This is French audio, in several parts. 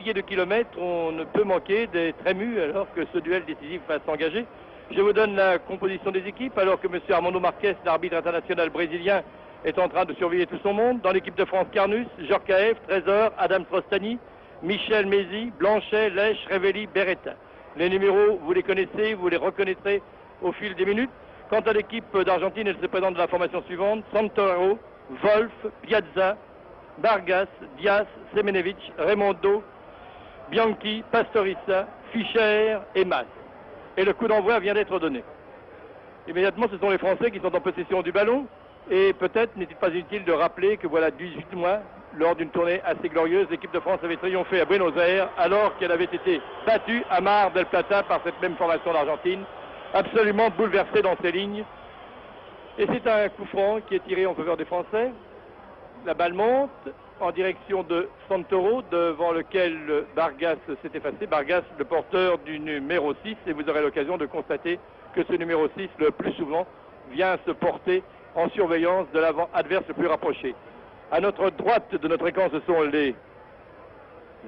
milliers de kilomètres, on ne peut manquer d'être ému alors que ce duel décisif va s'engager. Je vous donne la composition des équipes alors que M. Armando Marquez, l'arbitre international brésilien, est en train de surveiller tout son monde. Dans l'équipe de France, Carnus, Djorkaeff, Trésor, Adam Trostani, Michel Mézy, Blanchet, Lèche, Révelli, Beretta. Les numéros, vous les connaissez, vous les reconnaîtrez au fil des minutes. Quant à l'équipe d'Argentine, elle se présente de la formation suivante: Santoro, Wolf, Piazza, Vargas, Diaz, Semenevic, Raimondo, Bianchi, Pastoriza, Fischer et Mas. Et le coup d'envoi vient d'être donné. Immédiatement, ce sont les Français qui sont en possession du ballon. Et peut-être n'est-il pas inutile de rappeler que voilà 18 mois, lors d'une tournée assez glorieuse, l'équipe de France avait triomphé à Buenos Aires alors qu'elle avait été battue à Mar del Plata par cette même formation d'Argentine, absolument bouleversée dans ses lignes. Et c'est un coup franc qui est tiré en faveur des Français. La balle monte en direction de Santoro, devant lequel Vargas s'est effacé. Vargas, le porteur du numéro 6, et vous aurez l'occasion de constater que ce numéro 6, le plus souvent, vient se porter en surveillance de l'avant adverse le plus rapproché. À notre droite de notre écran, ce sont les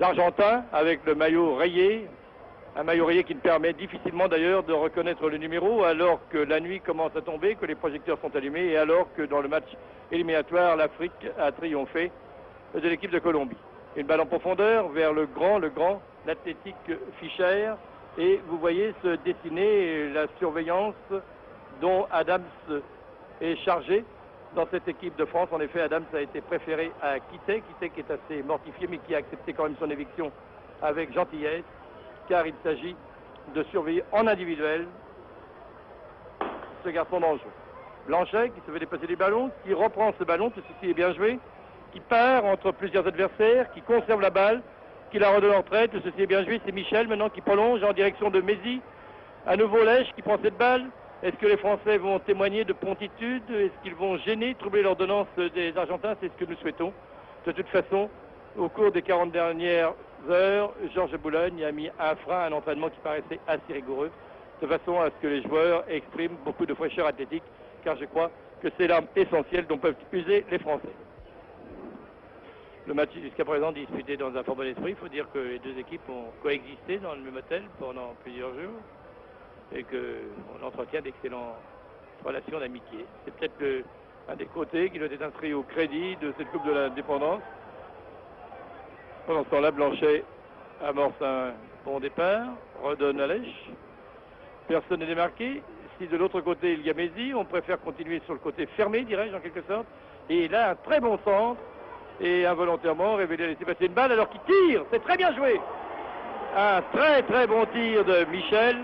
Argentins, avec le maillot rayé, un maillot rayé qui ne permet difficilement d'ailleurs de reconnaître le numéro, alors que la nuit commence à tomber, que les projecteurs sont allumés, et alors que dans le match éliminatoire, l'Afrique a triomphé de l'équipe de Colombie. Une balle en profondeur vers l'athlétique Fischer, et vous voyez se dessiner la surveillance dont Adams est chargé dans cette équipe de France. En effet, Adams a été préféré à Quittet qui est assez mortifié, mais qui a accepté quand même son éviction avec gentillesse, car il s'agit de surveiller en individuel ce garçon dangereux. Blanchet qui se fait dépasser les ballons, qui reprend ce ballon, tout ceci est bien joué, qui part entre plusieurs adversaires, qui conserve la balle, qui la redonne en trait, tout ceci est bien joué. C'est Michel maintenant qui prolonge en direction de Mézy. À nouveau Lèche qui prend cette balle. Est-ce que les Français vont témoigner de promptitude? Est-ce qu'ils vont gêner, troubler l'ordonnance des Argentins? C'est ce que nous souhaitons. De toute façon, au cours des 40 dernières heures, Georges Boulogne a mis un frein à un entraînement qui paraissait assez rigoureux, de façon à ce que les joueurs expriment beaucoup de fraîcheur athlétique, car je crois que c'est l'arme essentielle dont peuvent user les Français. Le match jusqu'à présent disputé dans un fort bon esprit. Il faut dire que les deux équipes ont coexisté dans le même hôtel pendant plusieurs jours et qu'on entretient d'excellentes relations d'amitié. C'est peut-être un des côtés qui doit être inscrit au crédit de cette Coupe de l'Indépendance. Pendant ce temps-là, Blanchet amorce un bon départ, redonne à Lèche. Personne n'est démarqué. Si de l'autre côté il y a Mézy, on préfère continuer sur le côté fermé, dirais-je en quelque sorte. Et là, un très bon centre. Et involontairement, Révélé a laissé passer une balle alors qu'il tire. C'est très bien joué. Un très très bon tir de Michel.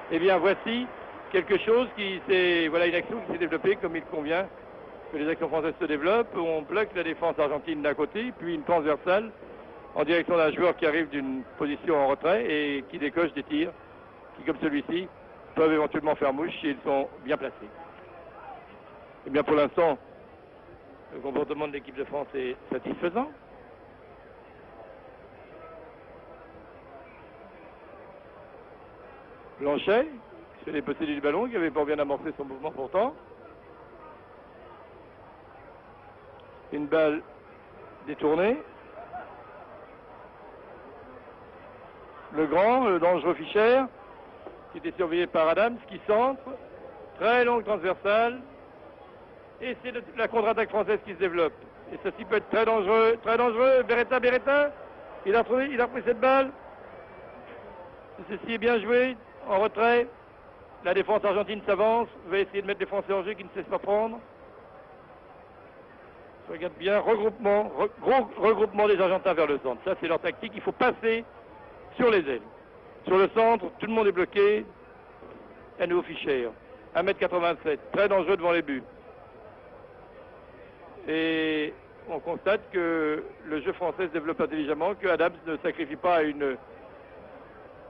Eh bien, voici quelque chose voilà une action qui s'est développée comme il convient que les actions françaises se développent. On bloque la défense argentine d'un côté, puis une transversale en direction d'un joueur qui arrive d'une position en retrait et qui décoche des tirs qui, comme celui-ci, peuvent éventuellement faire mouche si ils sont bien placés. Eh bien, pour l'instant, le comportement de l'équipe de France est satisfaisant. Blanchet, qui se dépossédé du ballon, qui avait pas bien amorcé son mouvement pourtant. Une balle détournée. Le dangereux Fischer, qui était surveillé par Adams, qui centre. Très longue transversale. Et c'est la contre-attaque française qui se développe. Et ceci peut être très dangereux, très dangereux. Beretta, il a pris cette balle. Ceci est bien joué, en retrait. La défense argentine s'avance, va essayer de mettre les Français en jeu qui ne cessent pas prendre. Regarde bien, regroupement des Argentins vers le centre. Ça, c'est leur tactique, il faut passer sur les ailes. Sur le centre, tout le monde est bloqué. À nouveau Fischer, 1m87, très dangereux devant les buts. Et on constate que le jeu français se développe intelligemment, que Adams ne sacrifie pas à une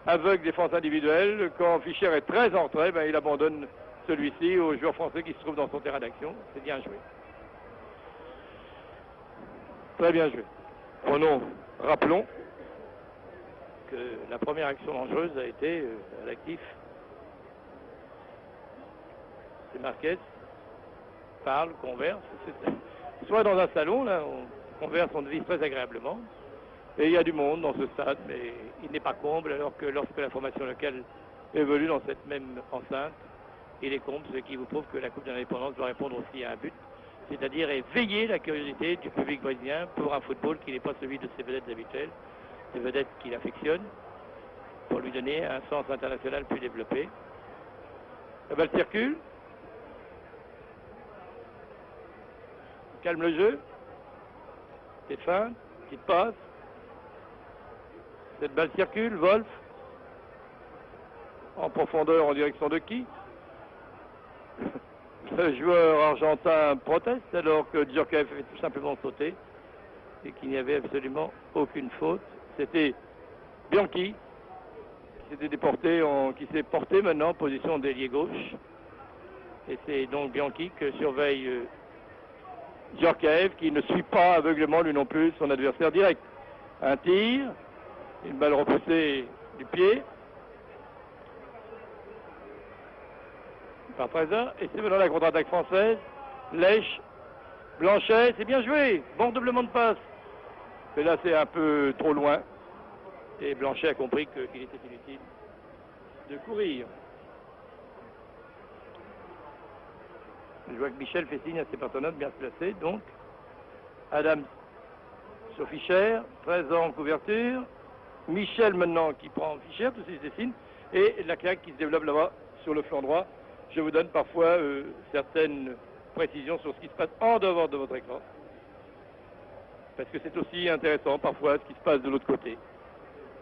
aveugle défense individuelle. Quand Fischer est très en retrait, il abandonne celui-ci au joueur français qui se trouve dans son terrain d'action. C'est bien joué. Très bien joué. Rappelons que la première action dangereuse a été à l'actif. C'est Marquez, parle, converse. Soit dans un salon, là, on converse, on vit très agréablement. Et il y a du monde dans ce stade, mais il n'est pas comble, alors que lorsque la formation locale évolue dans cette même enceinte, il est comble, ce qui vous prouve que la Coupe de l'Indépendance doit répondre aussi à un but, c'est-à-dire éveiller la curiosité du public brésilien pour un football qui n'est pas celui de ses vedettes habituelles, des vedettes qu'il affectionne, pour lui donner un sens international plus développé. La balle circule. Calme le jeu. C'est fin, petite passe. Cette balle circule, Wolf. En profondeur, en direction de qui? Le joueur argentin proteste alors que Djorkaeff avait tout simplement sauté et qu'il n'y avait absolument aucune faute. C'était Bianchi qui s'est porté maintenant en position d'ailier gauche. Et c'est donc Bianchi que surveille Djorkaeff, qui ne suit pas aveuglément lui non plus son adversaire direct. Un tir, une balle repoussée du pied par Trésor, et c'est maintenant la contre-attaque française. Lèche, Blanchet, c'est bien joué, bon doublement de passe. Mais là c'est un peu trop loin, et Blanchet a compris qu'il était inutile de courir. Je vois que Michel fait signe à ses partenaires de bien se placer, donc Adams sur Fischer, 13 ans en couverture, Michel maintenant qui prend Fischer, tout ceci se dessine, et la claque qui se développe là-bas sur le flanc droit. Je vous donne parfois certaines précisions sur ce qui se passe en dehors de votre écran, parce que c'est aussi intéressant parfois ce qui se passe de l'autre côté.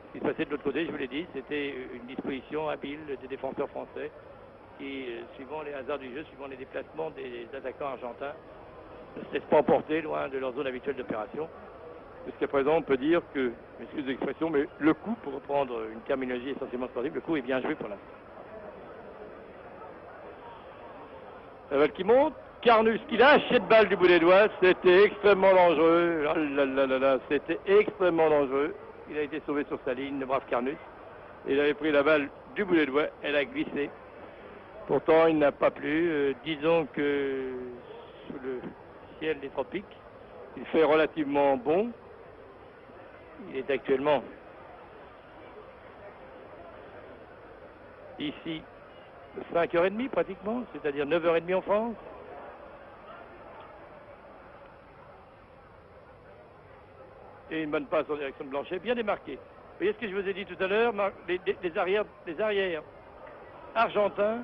Ce qui se passait de l'autre côté, je vous l'ai dit, c'était une disposition habile des défenseurs français qui, suivant les hasards du jeu, suivant les déplacements des attaquants argentins, ne se laissent pas emporter loin de leur zone habituelle d'opération. Jusqu'à présent, on peut dire que, excusez l'expression, mais le coup, pour reprendre une terminologie essentiellement sportive, le coup est bien joué pour l'instant. La balle qui monte, Carnus qui lâche cette balle du bout des doigts, c'était extrêmement dangereux, c'était extrêmement dangereux. Il a été sauvé sur sa ligne, le brave Carnus. Il avait pris la balle du bout des doigts, elle a glissé. Pourtant, il n'a pas plu. Disons que sous le ciel des tropiques, il fait relativement bon. Il est actuellement ici 5h30 pratiquement, c'est-à-dire 9h30 en France. Et une bonne passe en direction de Blanchet, bien démarqué. Vous voyez ce que je vous ai dit tout à l'heure, les arrières argentins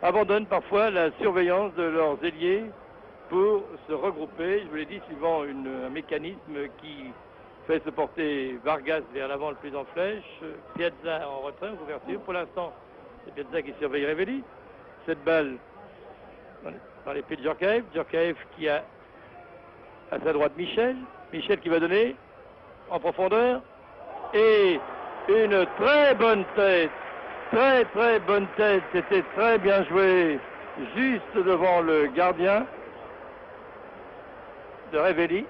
abandonnent parfois la surveillance de leurs ailiers pour se regrouper, je vous l'ai dit, suivant un mécanisme qui fait se porter Vargas vers l'avant le plus en flèche, Piazza en retrait, en couverture. Pour l'instant, c'est Piazza qui surveille Revelli. Cette balle dans les pieds de Djorkaeff. Djorkaeff qui a à sa droite Michel. Michel qui va donner en profondeur. Et une très bonne tête. Très très bonne tête. C'était très bien joué. Juste devant le gardien de Revelli.